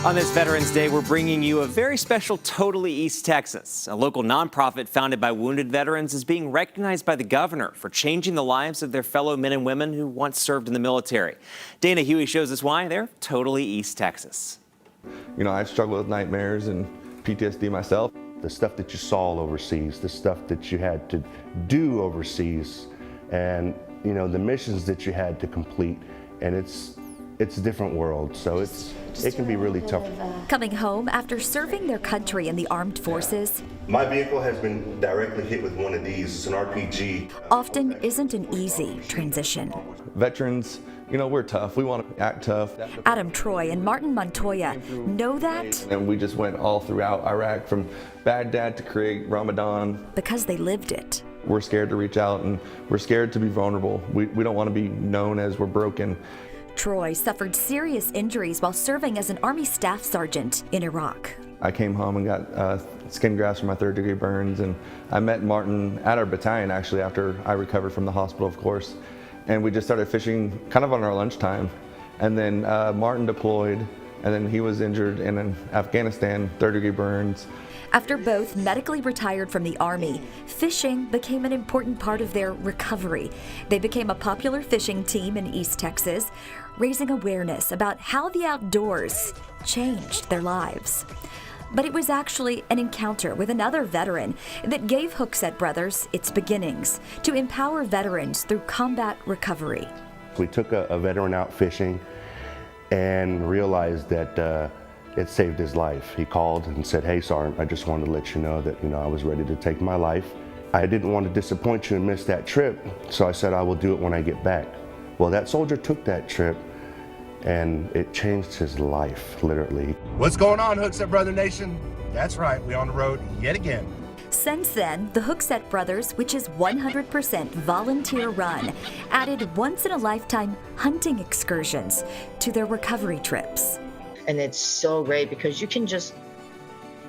On this Veterans Day, we're bringing you a very special Totally East Texas. A local nonprofit founded by wounded veterans is being recognized by the governor for changing the lives of their fellow men and women who once served in the military. Dana Huey shows us why they're Totally East Texas. You know, I struggle with nightmares and PTSD myself. The stuff that you saw overseas, the stuff that you had to do overseas, and you know, the missions that you had to complete, and it's a different world, so it can be really tough. Coming home after serving their country in the armed forces. My vehicle has been directly hit with one of these. It's an RPG. Often isn't an easy transition. Veterans, you know, we're tough. We want to act tough. Adam Troy and Martin Montoya know that. And we just went all throughout Iraq, from Baghdad to Krieg, Ramadan. Because they lived it. We're scared to reach out, and we're scared to be vulnerable. We don't want to be known as we're broken. Troy suffered serious injuries while serving as an Army staff sergeant in Iraq. I came home and got skin grafts from my third-degree burns, and I met Martin at our battalion actually after I recovered from the hospital, of course. And we just started fishing kind of on our lunchtime. And then Martin deployed, and then he was injured in Afghanistan, third-degree burns. After both medically retired from the Army, fishing became an important part of their recovery. They became a popular fishing team in East Texas, raising awareness about how the outdoors changed their lives. But it was actually an encounter with another veteran that gave Hookset Brothers its beginnings to empower veterans through combat recovery. We took a veteran out fishing and realized that it saved his life. He called and said, "Hey, Sergeant, I just wanted to let you know that I was ready to take my life. I didn't want to disappoint you and miss that trip, so I said I will do it when I get back." Well, that soldier took that trip, and it changed his life, literally. What's going on, Hookset Brother Nation? That's right, we're on the road yet again. Since then, the Hookset Brothers, which is 100% volunteer run, added once-in-a-lifetime hunting excursions to their recovery trips. And it's so great because you can just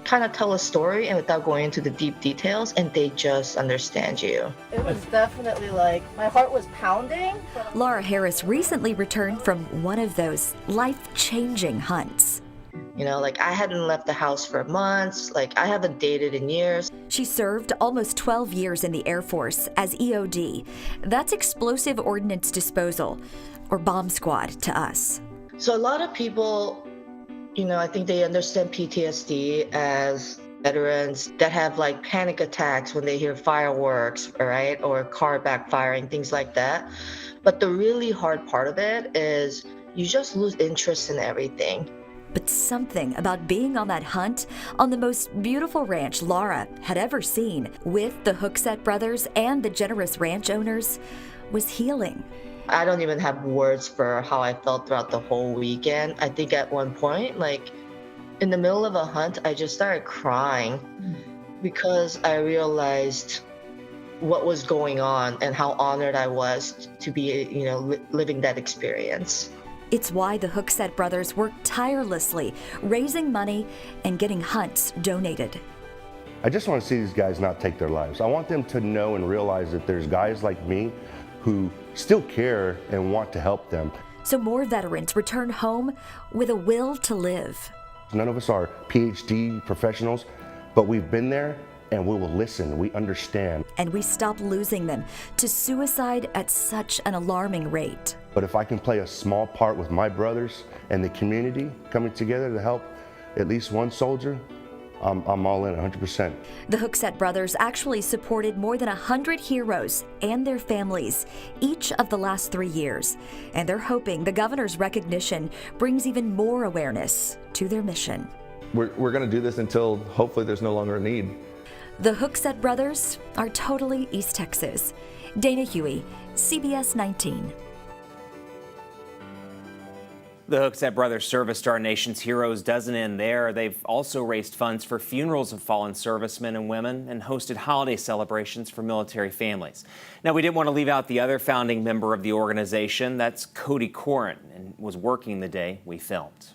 kind of tell a story and without going into the deep details, and they just understand you. It was definitely like, my heart was pounding. Laura Harris recently returned from one of those life-changing hunts. You know, like I hadn't left the house for months, like I haven't dated in years. She served almost 12 years in the Air Force as EOD. That's Explosive Ordnance Disposal, or Bomb Squad to us. So a lot of people, I think they understand PTSD as veterans that have like panic attacks when they hear fireworks, right? Or car backfiring, things like that. But the really hard part of it is you just lose interest in everything. But something about being on that hunt on the most beautiful ranch Laura had ever seen with the Hookset Brothers and the generous ranch owners was healing. I don't even have words for how I felt throughout the whole weekend. I think at one point, like in the middle of a hunt, I just started crying because I realized what was going on and how honored I was to be, living that experience. It's why the Hookset Brothers work tirelessly, raising money and getting hunts donated. I just want to see these guys not take their lives. I want them to know and realize that there's guys like me who still care and want to help them. So more veterans return home with a will to live. None of us are PhD professionals, but we've been there and we will listen, we understand. And we stop losing them to suicide at such an alarming rate. But if I can play a small part with my brothers and the community coming together to help at least one soldier, I'm all in 100%. The Hookset Brothers actually supported more than 100 heroes and their families each of the last 3 years. And they're hoping the governor's recognition brings even more awareness to their mission. We're going to do this until hopefully there's no longer a need. The Hookset Brothers are Totally East Texas. Dana Huey, CBS 19. The Hookset Brothers service to our nation's heroes doesn't end there. They've also raised funds for funerals of fallen servicemen and women and hosted holiday celebrations for military families. Now, we didn't want to leave out the other founding member of the organization. That's Cody Corin, and was working the day we filmed.